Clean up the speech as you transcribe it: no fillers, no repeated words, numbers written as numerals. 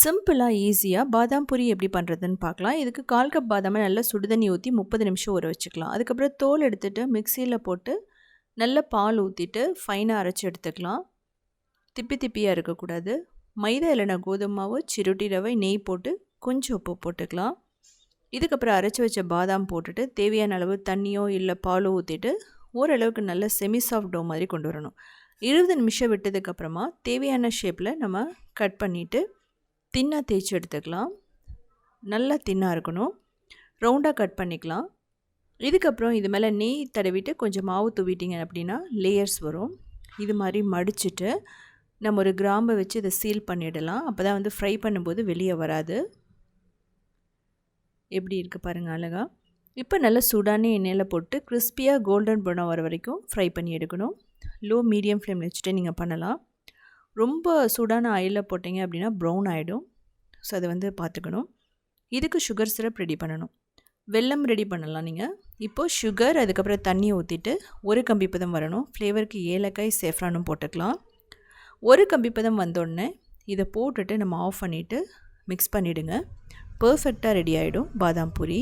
சிம்பிளாக ஈஸியாக பாதாம் பூரி எப்படி பண்ணுறதுன்னு பார்க்கலாம். இதுக்கு 1/4 கப் பாதாமை நல்லா சுடுதண்ணி ஊற்றி 30 நிமிஷம் ஊற வச்சுக்கலாம். அதுக்கப்புறம் தோல் எடுத்துகிட்டு மிக்சியில் போட்டு நல்ல பால் ஊற்றிட்டு ஃபைனாக அரைச்சி எடுத்துக்கலாம். திப்பி திப்பியாக இருக்கக்கூடாது. மைதா இல்லைனா கோதுமை மாவு, சிறுட்டி ரவை, நெய் போட்டு கொஞ்சம் உப்பு போட்டுக்கலாம். இதுக்கப்புறம் அரைச்சி வச்ச பாதாம் போட்டுட்டு தேவையான அளவு தண்ணியோ இல்லை பாலோ ஊற்றிட்டு ஓரளவுக்கு நல்ல செமி சாஃப்ட் டோ மாதிரி கொண்டு வரணும். 20 நிமிஷம் விட்டதுக்கப்புறமா தேவையான ஷேப்பில் நம்ம கட் பண்ணிவிட்டு தின்னாக தேய்ச்சி எடுத்துக்கலாம். நல்லா தின்னாக இருக்கணும். ரவுண்டாக கட் பண்ணிக்கலாம். இதுக்கப்புறம் இது மேலே நெய் தடவிட்டு கொஞ்சம் மாவு தூவிட்டிங்க அப்படின்னா லேயர்ஸ் வரும். இது மாதிரி மடிச்சுட்டு நம்ம ஒரு கிராம்பை வச்சு இதை சீல் பண்ணிடலாம். அப்போ தான் வந்து ஃப்ரை பண்ணும்போது வெளியே வராது. எப்படி இருக்குது பாருங்கள் அழகாக. இப்போ நல்லா சூடான எண்ணெயில் போட்டு கிறிஸ்பியாக கோல்டன் ப்ரௌனாக வர வரைக்கும் ஃப்ரை பண்ணி எடுக்கணும். லோ மீடியம் ஃப்ளேமில் வச்சுட்டு நீங்கள் பண்ணலாம். ரொம்ப சூடான ஆயிலில் போட்டிங்க அப்படின்னா ப்ரௌன் ஆகிடும். ஸோ அதை வந்து பார்த்துக்கணும். இதுக்கு சுகர் சிரப் ரெடி பண்ணணும். வெல்லம் ரெடி பண்ணலாம் நீங்கள். இப்போது சுகர் அதுக்கப்புறம் தண்ணி ஊற்றிட்டு ஒரு கம்பிப்பதம் வரணும். ஃப்ளேவருக்கு ஏலக்காய் சேஃப்ரானும் போட்டுக்கலாம். ஒரு கம்பிப்பதம் வந்தோடனே இதை போட்டுட்டு நம்ம ஆஃப் பண்ணிவிட்டு மிக்ஸ் பண்ணிவிடுங்க. பர்ஃபெக்டாக ரெடி ஆகிடும் பாதாம் பூரி.